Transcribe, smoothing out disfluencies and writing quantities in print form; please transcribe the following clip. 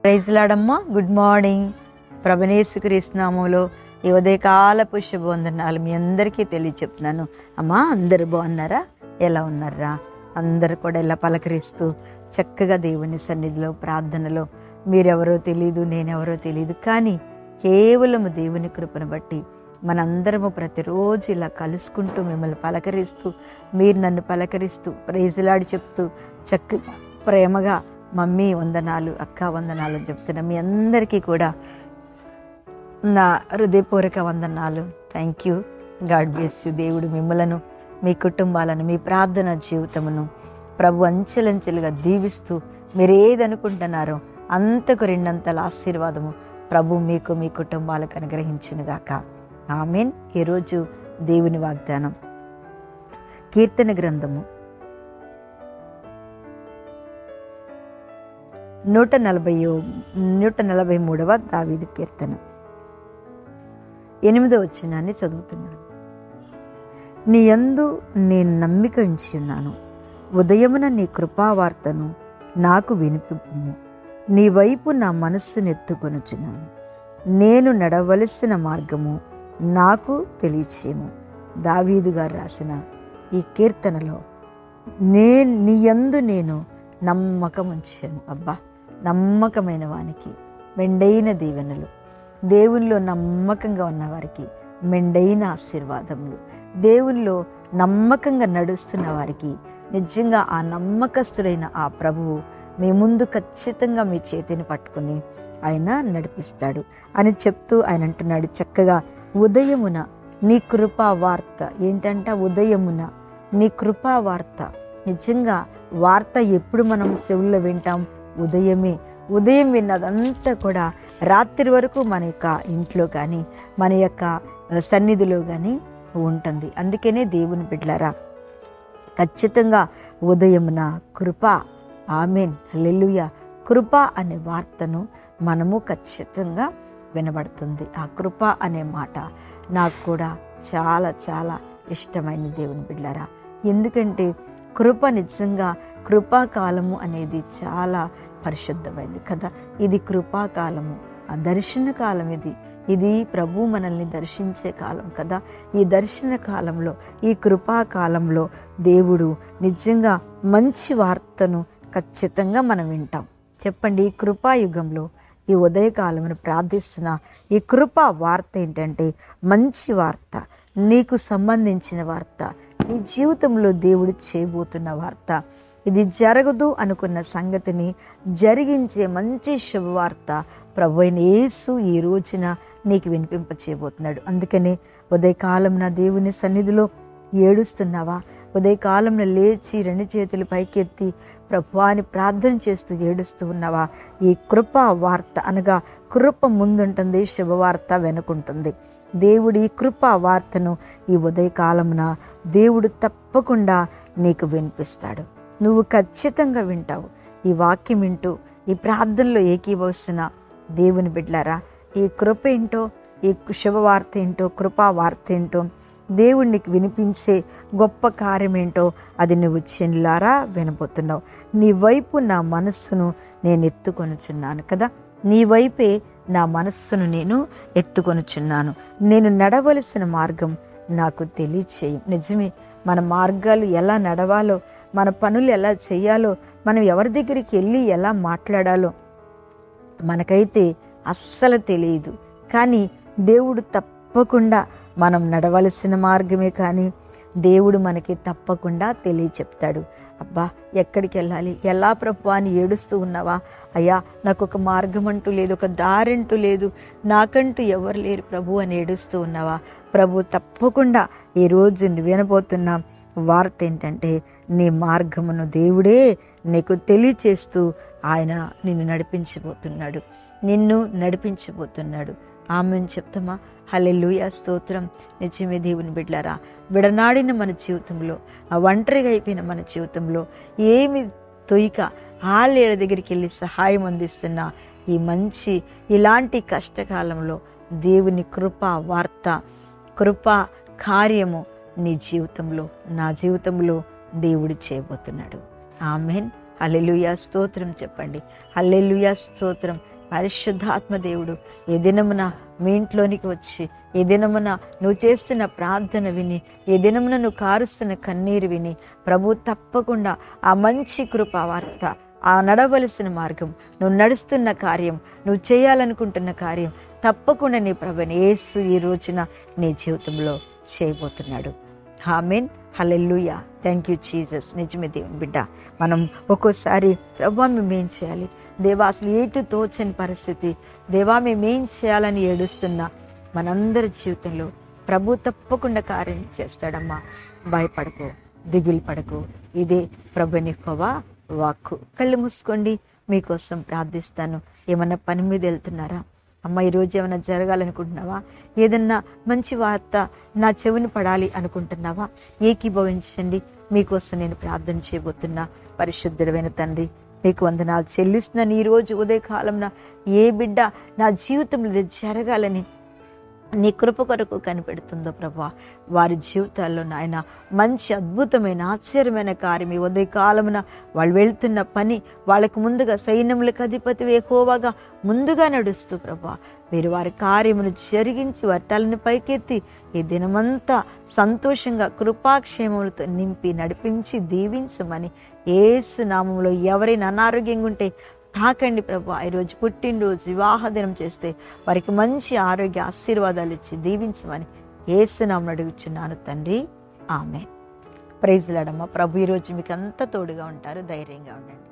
Praise లాడమ్మా. Good morning. ప్రభునేసుక్రీస్తు నామములో ఈ ఉదయకాలపు శుభవందనాలు మీ అందరికీ తెలియచెప్తున్నాను. అమ్మా, అందరు బాగున్నారా? ఎలా ఉన్నారా? అందరు కూడా ఇలా పలకరిస్తూ చక్కగా దేవుని సన్నిధిలో ప్రార్థనలో మీరెవరో తెలియదు, నేనెవరో తెలియదు, కానీ కేవలము దేవుని కృపను బట్టి మనందరము ప్రతిరోజు ఇలా కలుసుకుంటూ మిమ్మల్ని పలకరిస్తూ, మీరు నన్ను పలకరిస్తూ ప్రైజ్లాడి చెప్తూ చక్కగా ప్రేమగా మమ్మీ వందనాలు, అక్క వందనాలు అని చెప్తున్నా. మీ అందరికీ కూడా నా హృదయపూర్వక వందనాలు. Thank you. God bless you. దేవుడు మిమ్మలను, మీ కుటుంబాలను, మీ ప్రార్థన జీవితమును ప్రభు అంచెలంచెలుగా దీవిస్తూ మీరు ఏదనుకుంటున్నారో అంతకు రెండంతల ఆశీర్వాదము ప్రభు మీకు, మీ కుటుంబాలకు అనుగ్రహించునుగాక. ఆమేన్. ఈరోజు దేవుని వాగ్దానం కీర్తన గ్రంథము 143వ దావీదు కీర్తన 8వ వచనాన్ని చదువుతున్నాను. నీ యందు నేను నమ్మిక ఉంచి ఉన్నాను. ఉదయమున నీ కృపావార్తను నాకు వినిపింపుము. నీ వైపు నా మనస్సును ఎత్తుకొనుచున్నాను. నేను నడవలసిన మార్గము నాకు తెలియచేయము. దావీదు గారు రాసిన ఈ కీర్తనలో నీ యందు నేను నమ్మకం ఉంచాను. అబ్బా, నమ్మకమైన వానికి మెండైన దీవెనలు, దేవునిలో నమ్మకంగా ఉన్నవారికి మెండైన ఆశీర్వాదములు, దేవునిలో నమ్మకంగా నడుస్తున్న వారికి నిజంగా ఆ నమ్మకస్తుడైన ఆ ప్రభువు మీ ముందు ఖచ్చితంగా మీ చేతిని పట్టుకుని ఆయన నడిపిస్తాడు అని చెప్తూ ఆయన అంటున్నాడు చక్కగా, ఉదయమున నీ కృపా వార్త. ఏంటంట? ఉదయమున నీ కృపా వార్త. నిజంగా వార్త ఎప్పుడు మనం చెవుల్లో వింటాం? ఉదయమే. ఉదయం విన్నదంతా కూడా రాత్రి వరకు మన యొక్క ఇంట్లో కానీ మన యొక్క సన్నిధిలో కానీ ఉంటుంది. అందుకనే దేవుని బిడ్డలారా, ఖచ్చితంగా ఉదయమున కృప, ఆమేన్, హల్లెలూయా, కృప అనే వార్తను మనము ఖచ్చితంగా వినబడుతుంది. ఆ కృప అనే మాట నాకు కూడా చాలా చాలా ఇష్టమైన దేవుని బిడ్డలారా. ఎందుకంటే కృప నిజంగా, కృపాకాలము అనేది చాలా పరిశుద్ధమైంది కదా. ఇది కృపాకాలము, ఆ దర్శన కాలం. ఇది ప్రభు మనల్ని దర్శించే కాలం కదా. ఈ దర్శన కాలంలో, ఈ కృపాకాలంలో దేవుడు నిజంగా మంచి వార్తను ఖచ్చితంగా మనం వింటాం. చెప్పండి, ఈ కృపాయుగంలో ఈ ఉదయకాలమును ప్రార్థిస్తున్న ఈ కృపా వార్త ఏంటంటే మంచి వార్త, నీకు సంబంధించిన వార్త, నీ జీవితంలో దేవుడు చేయబోతున్న వార్త. ఇది జరగదు అనుకున్న సంగతిని జరిగించే మంచి శుభవార్త ప్రభు అయిన యేసు ఈ రోజున నీకు వినిపింప చేయబోతున్నాడు. అందుకనే ఉదయకాలం నా దేవుని సన్నిధిలో ఏడుస్తున్నావా? ఉదయకాలంలో లేచి రెండు చేతులు పైకెత్తి ప్రభువాని ప్రార్థన చేస్తూ ఏడుస్తూ ఉన్నావా? ఈ కృపా వార్త అనగా కృప ముందుంటుంది, శుభవార్త వెనుకుంటుంది. దేవుడు ఈ కృపా వార్తను ఈ ఉదయకాలమున దేవుడు తప్పకుండా నీకు వినిపిస్తాడు. నువ్వు ఖచ్చితంగా వింటావు. ఈ వాక్యం వింటూ ఈ ప్రార్థనలో ఏకీభవిస్తున్న దేవుని బిడ్డలారా, ఈ కృప ఏంటో, ఈ శుభవార్త ఏంటో, కృపా వార్త ఏంటో, దేవుడు నీకు వినిపించే గొప్ప కార్యం ఏంటో అది నువ్వు చెల్లారా వినబోతున్నావు. నీ వైపు నా మనస్సును నేను ఎత్తుకొనుచున్నాను కదా. నీ వైపే నా మనస్సును నేను ఎత్తుకొనుచున్నాను. నేను నడవలసిన మార్గం నాకు తెలియచేయం. నిజమే, మన మార్గాలు ఎలా నడవాలో, మన పనులు ఎలా చేయాలో, మనం ఎవరి దగ్గరికి వెళ్ళి ఎలా మాట్లాడాలో మనకైతే అస్సలు తెలియదు. కానీ దేవుడు తప్పకుండా మనం నడవలసిన మార్గమే కానీ దేవుడు మనకి తప్పకుండా తెలియచెప్తాడు. అబ్బా, ఎక్కడికి వెళ్ళాలి, ఎలా ప్రభు అని ఏడుస్తూ ఉన్నావా? అయ్యా, నాకు ఒక మార్గం అంటూ లేదు, ఒక దారంటూ లేదు, నాకంటూ ఎవరు లేరు ప్రభు అని ఏడుస్తూ ఉన్నావా? ప్రభు తప్పకుండా ఈరోజు వినబోతున్న వార్త ఏంటంటే నీ మార్గమును దేవుడే నీకు తెలియచేస్తూ ఆయన నిన్ను నడిపించబోతున్నాడు, నిన్ను నడిపించబోతున్నాడు. ఆమెను చెప్తామా? హల్లెలూయా, స్తోత్రం. నిజమే దేవుని బిడ్డలారా, విడనాడిన మన జీవితంలో, ఆ ఒంటరిగా అయిపోయిన మన జీవితంలో ఏమి తొయ్యక వాళ్ళ దగ్గరికి వెళ్ళి సహాయం అందిస్తున్న ఈ మంచి ఇలాంటి కష్టకాలంలో దేవుని కృపా వార్త, కృపా కార్యము నీ జీవితంలో, నా జీవితంలో దేవుడు చేయబోతున్నాడు. ఆమెన్. హల్లెలూయా స్తోత్రం చెప్పండి. హల్లెలూయా స్తోత్రం. పరిశుద్ధాత్మ దేవుడు ఈ దినమున మీ ఇంట్లోనికి వచ్చి, ఈ దినమున నువ్వు చేస్తున్న ప్రార్థన విని, ఈ దినమున నువ్వు కారుస్తున్న కన్నీరు విని, ప్రభు తప్పకుండా ఆ మంచి కృపావార్త, ఆ నడవలసిన మార్గం, నువ్వు నడుస్తున్న కార్యం, నువ్వు చేయాలనుకుంటున్న కార్యం తప్పకుండా నీ ప్రభుని యేసు ఈ రోజున నీ జీవితంలో చేయబోతున్నాడు. ఆమేన్. హల్లెలూయా. Thank you Jesus. నిజమే దేవుని బిడ్డ, మనం ఒక్కోసారి ప్రభా మేమేం చేయాలి, దేవా అసలు ఏటు తోచని పరిస్థితి, దేవా మేమేం చేయాలని ఏడుస్తున్నా మనందరి జీవితంలో ప్రభు తప్పకుండా కార్యం చేస్తాడమ్మా. భయపడకు, దిగులు పడకు. ఇదే ప్రభుని యెహోవా వాక్కు. కళ్ళు మూసుకోండి, మీకోసం ప్రార్థిస్తాను. ఏమన్నా పని మీద వెళ్తున్నారా? అమ్మ ఈరోజు ఏమైనా జరగాలనుకుంటున్నావా? ఏదన్నా మంచి వార్త నా చెవిని పడాలి అనుకుంటున్నావా? ఏకీభవించండి. మీకోసం నేను ప్రార్థన చేయబోతున్నా. పరిశుద్ధుడైన తండ్రి, మీకు వందనాలు చెల్లిస్తున్నాను. ఈరోజు ఉదయకాలంలో ఏ బిడ్డ నా జీవితంలో ఇది జరగాలని నీ కృప కొరకు కనిపెడుతుందో ప్రభా, వారి జీవితాల్లో నాయన మంచి అద్భుతమైన ఆశ్చర్యమైన కార్యం ఈ ఉదయకాలమున వాళ్ళు వెళ్తున్న పని, వాళ్ళకు ముందుగా సైన్యములకు అధిపతి యెహోవాగా ముందుగా నడుస్తూ ప్రభా, మీరు వారి కార్యమును జరిగించి వారి తలని పైకెత్తి ఈ దినమంతా సంతోషంగా కృపాక్షేమములతో నింపి నడిపించి దీవించమని యేసు నామములో ఎవరైనా అనారోగ్యంగా ఉంటే తాకండి ప్రభా. ఈరోజు పుట్టినరోజు వివాహ దినం చేస్తే వారికి మంచి ఆరోగ్య ఆశీర్వాదాలు ఇచ్చి దీవించమని యేసు నామములో అడుగుచున్నాను తండ్రి. ఆమేన్. ప్రైజ్ లార్డ్ అమ్మ. ప్రభు ఈరోజు మీకు అంతా తోడుగా ఉంటారు. ధైర్యంగా ఉండండి.